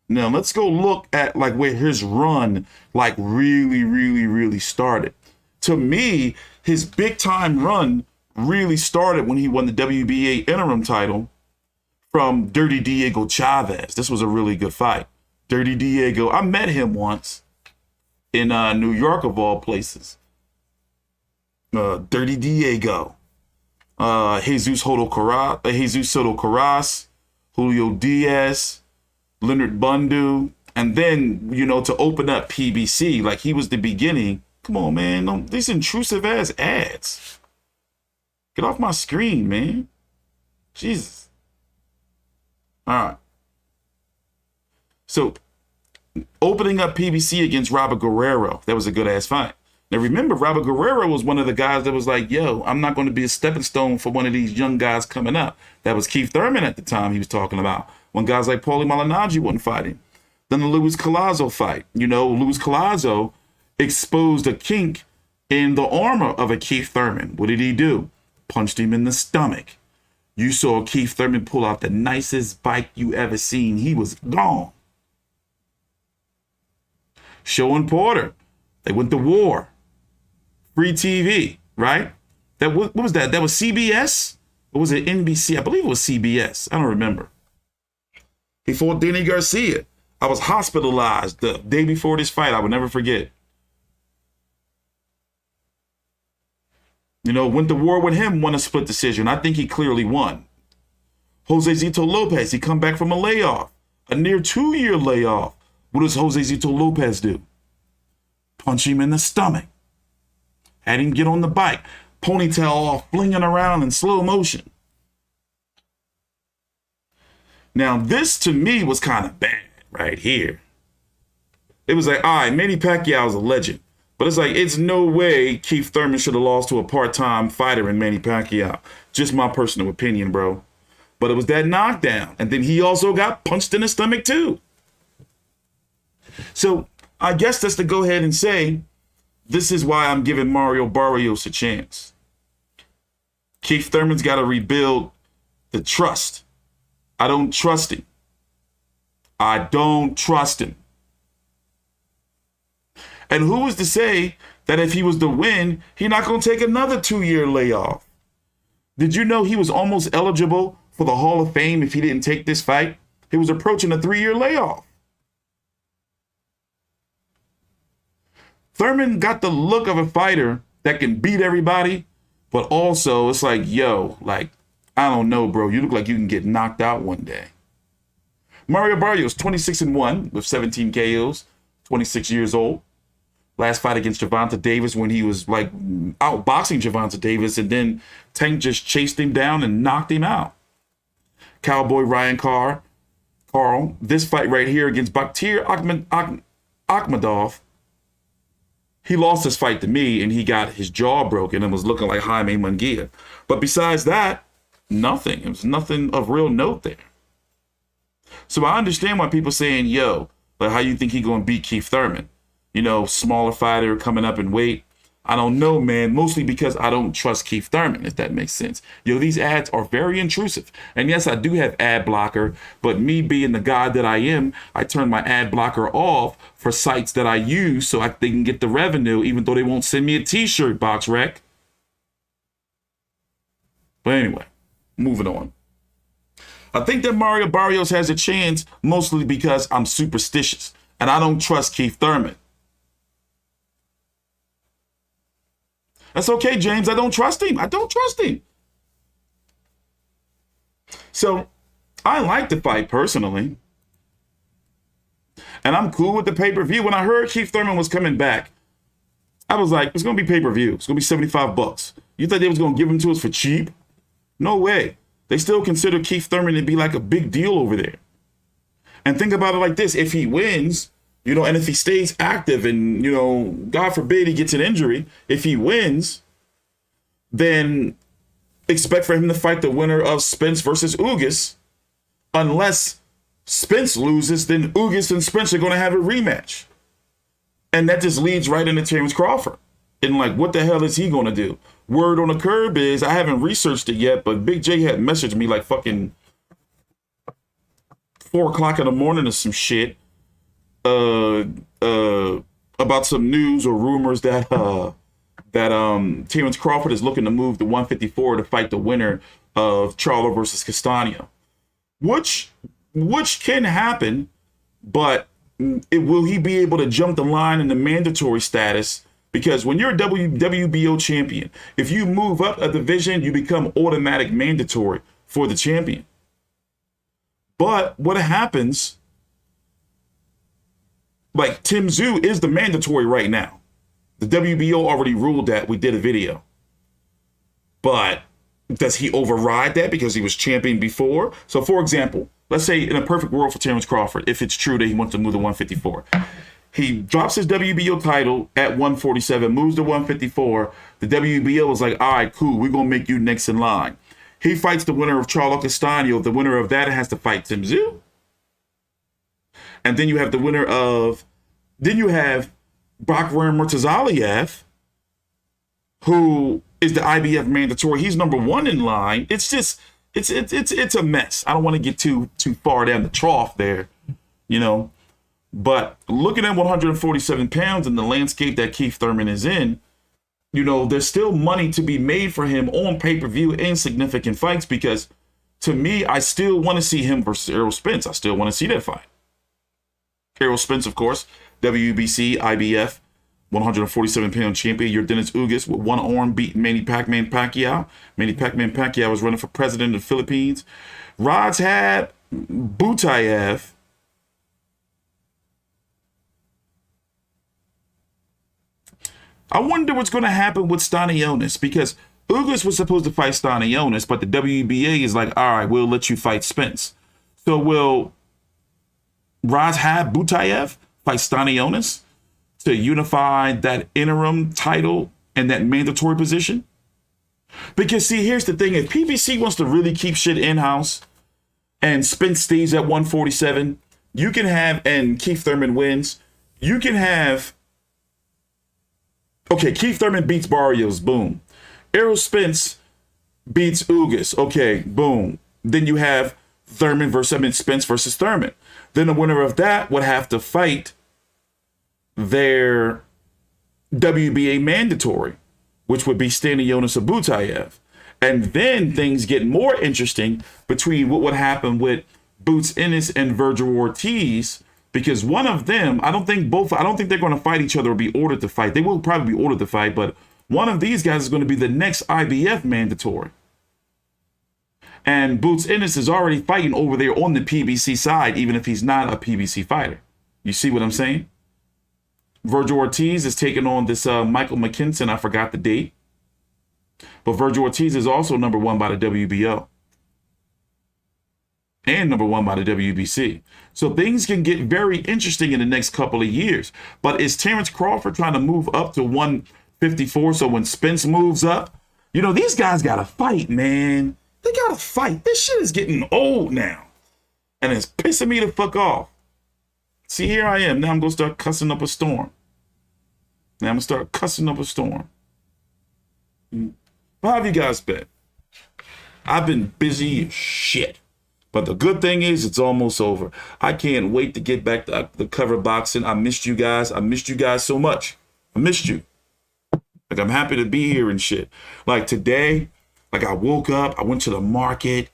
Now, let's go look at, like, where his run, like, really started. To me, his big-time run really started when he won the WBA interim title from Dirty Diego Chavez. This was a really good fight. Dirty Diego, I met him once in New York, of all places. Dirty Diego. Jesus Soto Carras, Julio Diaz, Leonard Bundu, and then, you know, to open up PBC, like he was the beginning. Come on, man. These intrusive ass ads. Get off my screen, man. Jesus. All right. So, opening up PBC against Robert Guerrero. That was a good ass fight. Now, remember, Robert Guerrero was one of the guys that was like, yo, I'm not going to be a stepping stone for one of these young guys coming up. That was Keith Thurman at the time he was talking about, when guys like Paulie Malignaggi wasn't fighting. Then the Luis Collazo fight. You know, Luis Collazo exposed a kink in the armor of a Keith Thurman. What did he do? Punched him in the stomach. You saw Keith Thurman pull out the nicest bike you ever seen. He was gone. Show and Porter, they went to war. Free TV, right? What was that? That was CBS? Or was it NBC? I believe it was CBS. I don't remember. He fought Danny Garcia. I was hospitalized the day before this fight. I would never forget. You know, went to war with him, won a split decision. I think he clearly won. Jose Zito Lopez, he come back from a layoff. a near 2-year layoff. What does Jose Zito Lopez do? Punch him in the stomach. Had him get on the bike, ponytail off, flinging around in slow motion. Now, this to me was kind of bad right here. It was like, all right, Manny Pacquiao's a legend. But it's like, it's no way Keith Thurman should have lost to a part-time fighter in Manny Pacquiao. Just my personal opinion, bro. But it was that knockdown. And then he also got punched in the stomach, too. So I guess that's to go ahead and say, this is why I'm giving Mario Barrios a chance. Keith Thurman's got to rebuild the trust. I don't trust him. I don't trust him. And who was to say that if he was to win, he's not going to take another 2-year layoff? Did you know he was almost eligible for the Hall of Fame if he didn't take this fight? He was approaching a 3-year layoff. Thurman got the look of a fighter that can beat everybody, but also it's like, yo, like, I don't know, bro. You look like you can get knocked out one day. Mario Barrios, 26-1 with 17 KOs, 26 years old. Last fight against Gervonta Davis when he was like outboxing Gervonta Davis, and then Tank just chased him down and knocked him out. Cowboy Ryan Carl, this fight right here against Bakhtir Akhmadov, he lost this fight to me and he got his jaw broken and was looking like Jaime Munguia. But besides that, nothing. It was nothing of real note there. So I understand why people saying, yo, like, how you think he gonna beat Keith Thurman? You know, smaller fighter coming up in weight. I don't know, man. Mostly because I don't trust Keith Thurman, if that makes sense. Yo, these ads are very intrusive. And yes, I do have ad blocker, but me being the guy that I am, I turn my ad blocker off for sites that I use so they can get the revenue, even though they won't send me a t-shirt, Box Rec. But anyway, moving on. I think that Mario Barrios has a chance mostly because I'm superstitious and I don't trust Keith Thurman. That's okay, James. I don't trust him. I don't trust him. So I like the fight personally. And I'm cool with the pay-per-view. When I heard Keith Thurman was coming back, I was like, it's going to be pay-per-view. It's going to be $75. You thought they was going to give him to us for cheap? No way. They still consider Keith Thurman to be like a big deal over there. And think about it like this. If he wins, you know, and if he stays active and, you know, God forbid he gets an injury, if he wins, then expect for him to fight the winner of Spence versus Ugas. Unless Spence loses, then Ugas and Spence are going to have a rematch. And that just leads right into Terrence Crawford. And like, what the hell is he going to do? Word on the curb is, I haven't researched it yet, but Big J had messaged me like fucking 4 o'clock in the morning or some shit. About some news or rumors that Terrence Crawford is looking to move to 154 to fight the winner of Charlo versus Castaño, which can happen, but will he be able to jump the line in the mandatory status? Because when you're a WBO champion, if you move up a division, you become automatic mandatory for the champion. But what happens? Like, Tim Tszyu is the mandatory right now. The WBO already ruled that. We did a video. But does he override that because he was champion before? So, for example, let's say in a perfect world for Terrence Crawford, if it's true that he wants to move to 154, he drops his WBO title at 147, moves to 154. The WBO is like, all right, cool, we're going to make you next in line. He fights the winner of Charlo Castaño. The winner of that has to fight Tim Tszyu. And then you have the winner of, then you have Bakhram Murtazaliev, who is the IBF mandatory. He's number 1 in line. It's just, it's a mess. I don't want to get too far down the trough there, you know. But looking at 147 pounds and the landscape that Keith Thurman is in, you know, there's still money to be made for him on pay-per-view in significant fights, because to me, I still want to see him versus Errol Spence. I still want to see that fight. Errol Spence, of course, WBC, IBF, 147-pound champion. Your Dennis Ugas with one arm beat Manny Pacman Pacquiao. Manny Pacman Pacquiao was running for president of the Philippines. Rajab Butayev I wonder what's going to happen with Stanionis, because Ugas was supposed to fight Stanionis, but the WBA is like, all right, we'll let you fight Spence. So will Razhab Butayev fight Stanionis to unify that interim title and that mandatory position? Because, see, here's the thing. If PBC wants to really keep shit in-house and Spence stays at 147, you can have, and Keith Thurman wins, you can have, okay, Keith Thurman beats Barrios, boom. Errol Spence beats Ugas, okay, boom. Then you have Spence versus Thurman. Then the winner of that would have to fight their WBA mandatory, which would be Stanionis or Butayev. And then things get more interesting between what would happen with Boots Ennis and Virgil Ortiz, because one of them, I don't think they're going to fight each other or be ordered to fight. They will probably be ordered to fight, but one of these guys is going to be the next IBF mandatory. And Boots Ennis is already fighting over there on the PBC side, even if he's not a PBC fighter. You see what I'm saying? Virgil Ortiz is taking on this Michael McKinson. I forgot the date. But Virgil Ortiz is also number 1 by the WBO. And number 1 by the WBC. So things can get very interesting in the next couple of years. But is Terrence Crawford trying to move up to 154? So when Spence moves up, you know, these guys got to fight, man. They got to fight. This shit is getting old now. And it's pissing me the fuck off. See, here I am. Now I'm going to start cussing up a storm. How have you guys been? I've been busy as shit. But the good thing is it's almost over. I can't wait to get back to the cover boxing. I missed you guys. I missed you guys so much. I missed you. Like, I'm happy to be here and shit. Like today, like I woke up, I went to the market,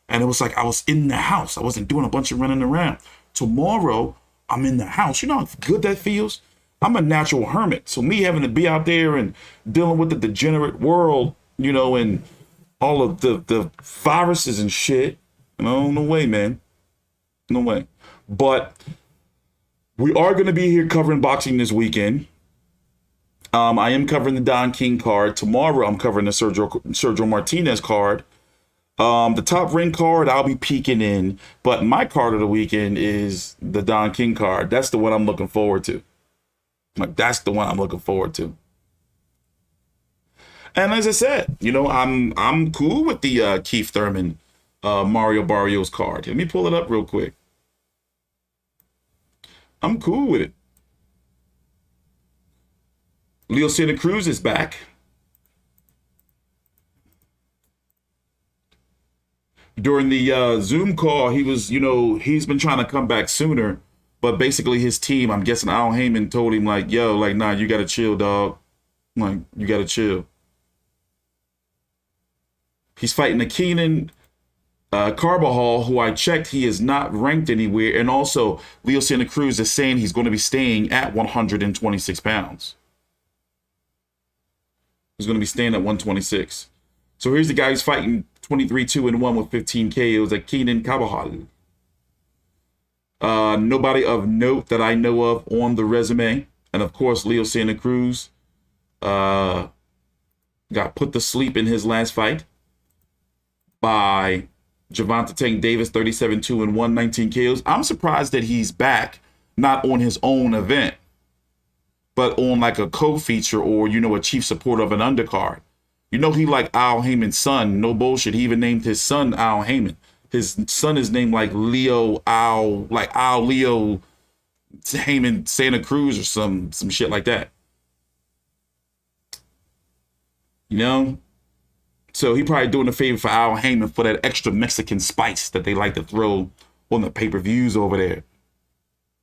and it was like I was in the house. I wasn't doing a bunch of running around. Tomorrow, I'm in the house. You know how good that feels? I'm a natural hermit. So me having to be out there and dealing with the degenerate world, you know, and all of the viruses and shit, no way, man. No way. But we are going to be here covering boxing this weekend. I am covering the Don King card. Tomorrow, I'm covering the Sergio Martinez card. The Top Ring card, I'll be peeking in. But my card of the weekend is the Don King card. That's the one I'm looking forward to. Like, that's the one I'm looking forward to. And as I said, you know, I'm cool with the Keith Thurman Mario Barrios card. Let me pull it up real quick. I'm cool with it. Leo Santa Cruz is back. During the Zoom call, he was, you know, he's been trying to come back sooner. But basically his team, I'm guessing Al Heyman told him like, yo, like, nah, you got to chill, dog. Like, you got to chill. He's fighting a Keenan Carbajal, who I checked, he is not ranked anywhere. And also, Leo Santa Cruz is saying he's going to be staying at 126 pounds. He's going to be staying at 126. So here's the guy who's fighting 23-2-1 with 15 KOs at Keenan Carbajal. Nobody of note that I know of on the resume. And of course, Leo Santa Cruz got put to sleep in his last fight by Gervonta Tank Davis, 37-2-1, 19 KOs. I'm surprised that he's back, not on his own event, but on like a co-feature or, you know, a chief supporter of an undercard. You know, he like Al Heyman's son. No bullshit. He even named his son Al Heyman. His son is named like Leo Al, like Al Leo Heyman Santa Cruz or some shit like that. You know? So he probably doing a favor for Al Heyman for that extra Mexican spice that they like to throw on the pay-per-views over there.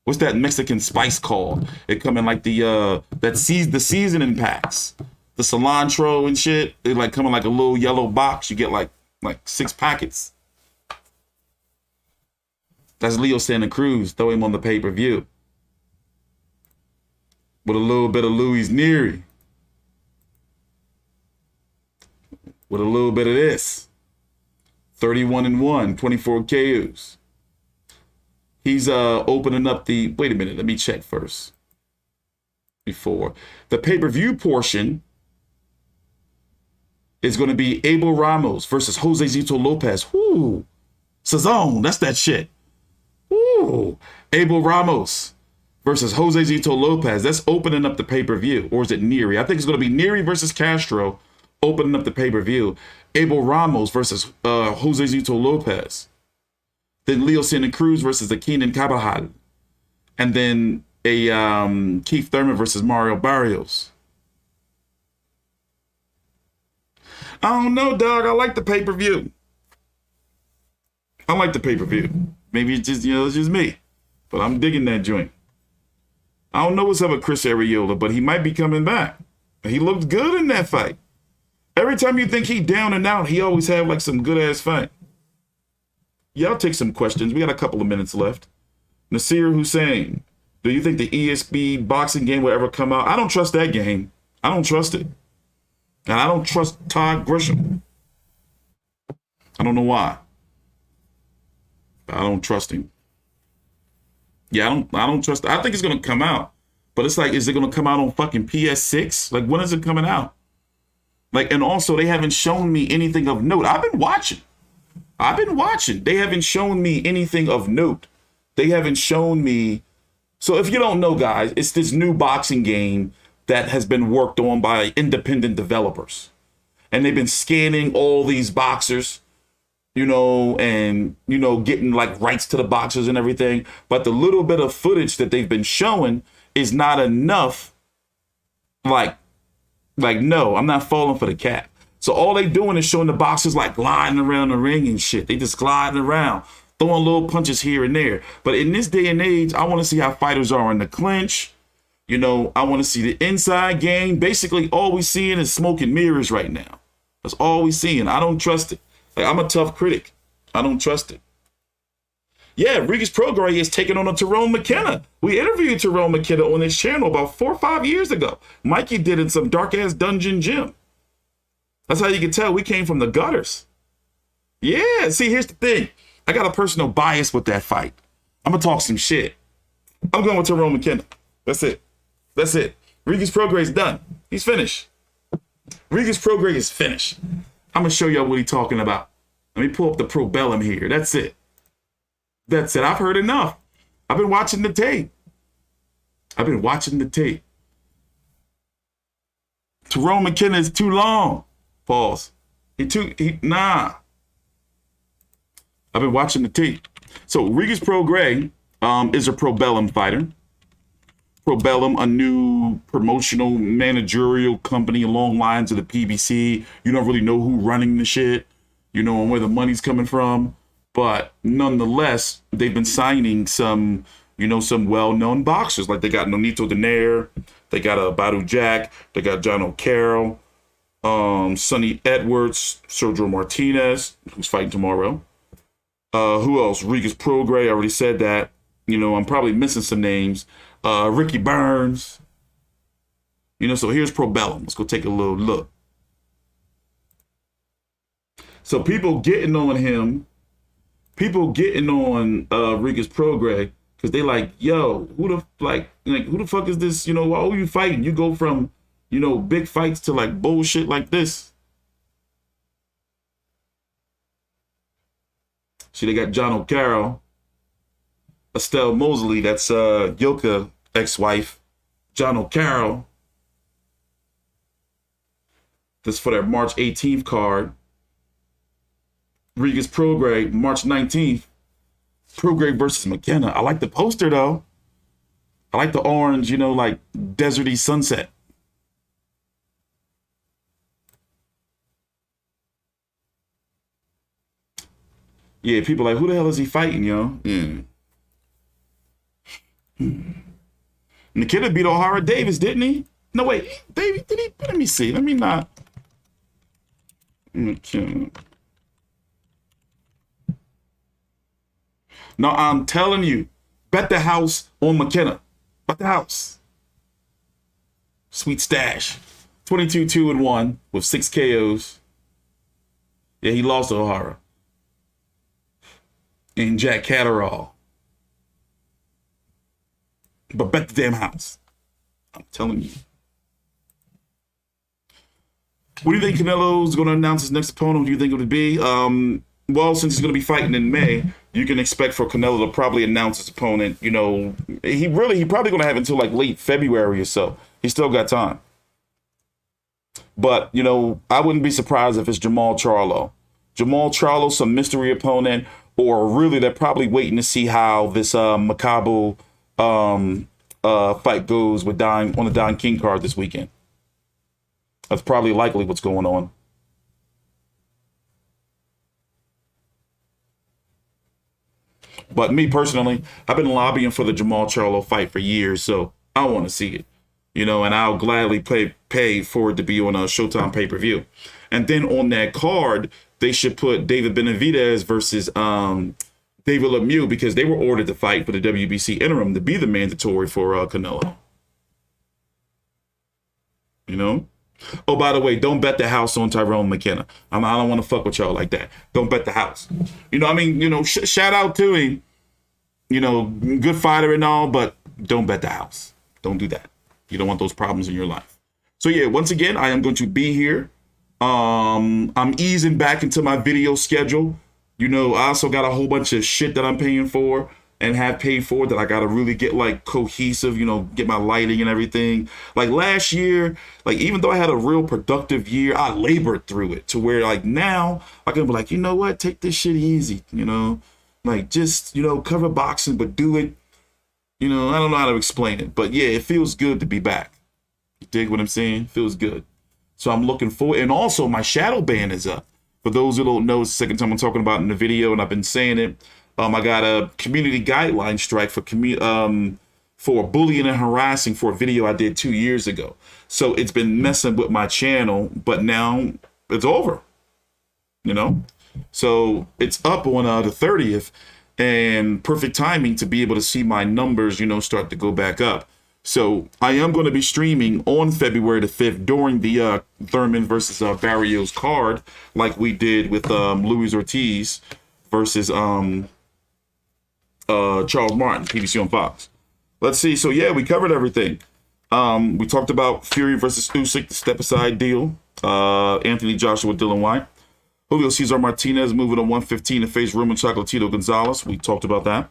What's that Mexican spice called? It come in like the seasoning packs. The cilantro and shit. They like come in like a little yellow box. You get like 6 packets. That's Leo Santa Cruz. Throw him on the pay-per-view. With a little bit of Louis Neary. With a little bit of this. 31-1, 24 KOs. He's opening up the... Wait a minute, let me check first. before. The pay-per-view portion is going to be Abel Ramos versus Jose Zito Lopez. Whoo! Sazone, that's that shit. Whoo! Abel Ramos versus Jose Zito Lopez. That's opening up the pay-per-view. Or is it Neri? I think it's going to be Neri versus Castro opening up the pay-per-view. Abel Ramos versus Jose Zito Lopez. Then Leo Santa Cruz versus the Keenan Cabajal. And then a Keith Thurman versus Mario Barrios. I don't know, dog. I like the pay-per-view. I like the pay-per-view. Maybe it's just, it's just me. But I'm digging that joint. I don't know what's up with Chris Arreola, but he might be coming back. He looked good in that fight. Every time you think he down and out, he always have like some good-ass fight. Yeah, I'll take some questions. We got a couple of minutes left. Nasir Hussein, do you think the ESB boxing game will ever come out? I don't trust that game. I don't trust it. And I don't trust Todd Grisham. I don't know why. But I don't trust him. Yeah, I don't trust. I think it's going to come out. But it's like, is it going to come out on fucking PS6? Like, when is it coming out? Like, and also, they haven't shown me anything of note. I've been watching. They haven't shown me anything of note. They haven't shown me. So if you don't know, guys, it's this new boxing game that has been worked on by independent developers. And they've been scanning all these boxers, and, getting like rights to the boxers and everything. But the little bit of footage that they've been showing is not enough. Like, no, I'm not falling for the cap. So all they doing is showing the boxers like gliding around the ring and shit. They just gliding around, throwing little punches here and there. But in this day and age, I want to see how fighters are in the clinch. I want to see the inside game. Basically, all we seeing is smoke and mirrors right now. That's all we seeing. I don't trust it. Like, I'm a tough critic. I don't trust it. Yeah, Regis Prograis is taking on a Tyrone McKenna. We interviewed Tyrone McKenna on this channel about 4 or 5 years ago. Mikey did in some dark-ass dungeon gym. That's how you can tell we came from the gutters. Yeah, see, here's the thing. I got a personal bias with that fight. I'm going to talk some shit. I'm going with Tyrone McKenna. That's it. Regis Prograis is done. He's finished. Regis Prograis is finished. I'm going to show y'all what he's talking about. Let me pull up the Probellum here. That's it. I've heard enough. I've been watching the tape. Tyrone McKenna is too long. Pause. Nah. I've been watching the tape. So Regis Prograis is a Probellum fighter. Probellum, a new promotional managerial company along lines of the PBC. You don't really know who running the shit, and where the money's coming from. But nonetheless, they've been signing some well-known boxers. Like they got Nonito Donaire, they got Badu Jack, they got John O'Carroll, Sonny Edwards, Sergio Martinez, who's fighting tomorrow. Who else? Regis Prograis, I already said that. I'm probably missing some names. Ricky Burns. So here's Probellum. Let's go take a little look. So people getting on him, Regis Prograis, because they like, yo, who the fuck is this? Why are you fighting? You go from, big fights to like bullshit like this. See, they got John O'Carroll, Estelle Mosley, that's Yoka ex-wife, John O'Carroll. This for their March 18th card. Regis Prograis, March 19th. Prograis versus McKenna. I like the poster though. I like the orange, like deserty sunset. Yeah, people like, who the hell is he fighting, yo? Yeah. McKenna beat O'Hara Davis, didn't he? No, wait, baby, did he? Let me see. Let me not. McKenna. No, I'm telling you, bet the house on McKenna. Bet the house. Sweet stash. 22-2-1 with 6 KOs. Yeah, he lost to O'Hara. And Jack Catterall. But bet the damn house. I'm telling you. What do you think Canelo's going to announce his next opponent? Who do you think it would be? Well, since he's going to be fighting in May, you can expect for Canelo to probably announce his opponent. You know, he probably going to have until like late February or so. He's still got time. But, you know, I wouldn't be surprised if it's Jermall Charlo. Jermall Charlo, some mystery opponent, or really they're probably waiting to see how this Makabu fight goes with on the Don King card this weekend. That's probably likely what's going on. But me personally, I've been lobbying for the Jermall Charlo fight for years, so I want to see it. You know, and I'll gladly pay for it to be on a Showtime pay-per-view. And then on that card, they should put David Benavidez versus David Lemieux, because they were ordered to fight for the WBC interim to be the mandatory for Canelo. You know? Oh, by the way, don't bet the house on Tyrone McKenna. I don't want to fuck with y'all like that. Don't bet the house. You know, I mean, you know, shout out to him. You know, good fighter and all, but don't bet the house. Don't do that. You don't want those problems in your life. So yeah, once again, I am going to be here. I'm easing back into my video schedule. You know, I also got a whole bunch of shit that I'm paying for and have paid for that I got to really get like cohesive, you know, get my lighting and everything. Like last year, like even though I had a real productive year, I labored through it to where like now I can be like, you know what, take this shit easy, you know, like just, you know, cover boxing, but do it. You know, I don't know how to explain it, but yeah, it feels good to be back. You dig what I'm saying? Feels good. So I'm looking forward. And also my shadow ban is up. For those who don't know, it's the second time I'm talking about it in the video, and I've been saying it. I got a community guideline strike for bullying and harassing for a video I did 2 years ago. So it's been messing with my channel, but now it's over. You know? So it's up on the 30th. And perfect timing to be able to see my numbers, you know, start to go back up. So I am going to be streaming on February the 5th during the Thurman versus Barrios card, like we did with Luis Ortiz versus Charles Martin, PBC on Fox. Let's see. So yeah, we covered everything. We talked about Fury versus Usyk, the step aside deal. Anthony Joshua Dillian Whyte. Julio Cesar Martinez moving to 115 to face Roman Chocolatito Gonzalez. We talked about that.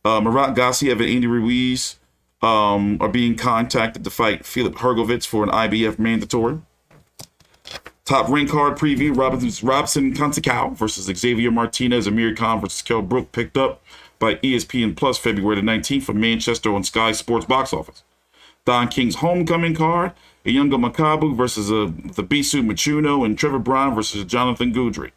Murat, Gassiev, and Andy Ruiz are being contacted to fight Filip Hrgovic for an IBF mandatory. Top rank card preview, Robson Conceicao versus Xavier Martinez. Amir Khan versus Kell Brook picked up by ESPN Plus February the 19th from Manchester on Sky Sports box office. Don King's homecoming card, Ilunga Makabu versus Thabiso Mchunu, and Trevor Bryan versus Jonathan Guidry.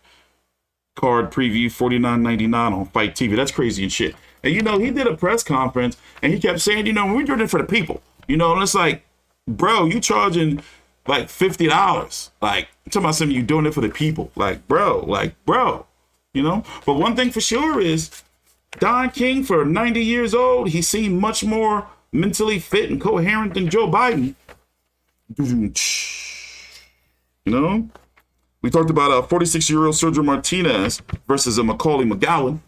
Card preview, $49.99 on Fite TV. That's crazy and shit. And, you know, he did a press conference, and he kept saying, you know, we're doing it for the people. You know, and it's like, bro, you charging like $50. Like, I'm talking about something, you doing it for the people. Like, bro, you know? But one thing for sure is, Don King, for 90 years old, he seemed much more mentally fit and coherent than Joe Biden. You know? We talked about 46-year-old Sergio Martinez versus Macaulay McGowan.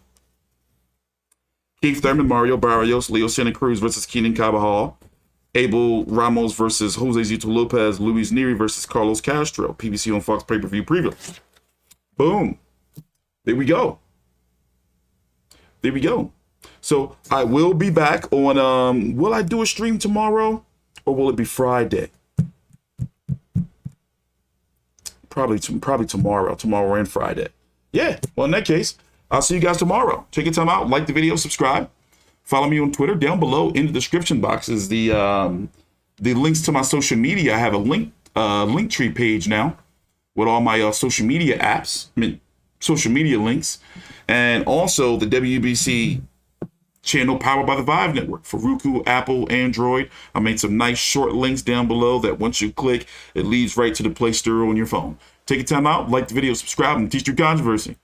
Keith Thurman, Mario Barrios, Leo Santa Cruz versus Keenan Cabajal. Abel Ramos versus Jose Zito Lopez. Luis Neri versus Carlos Castro. PBC on Fox pay-per-view preview. Boom. There we go. There we go. So I will be back on, will I do a stream tomorrow or will it be Friday? Probably tomorrow and Friday. Yeah, well, in that case, I'll see you guys tomorrow. Take your time out, like the video, subscribe. Follow me on Twitter. Down below in the description box is the links to my social media. I have a link tree page now with all my social media apps, social media links, and also the WBC channel powered by the Vive Network for Roku, Apple, Android. I made some nice short links down below that once you click, it leads right to the Play Store on your phone. Take your time out, like the video, subscribe, and teach your controversy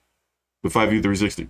with 5U360.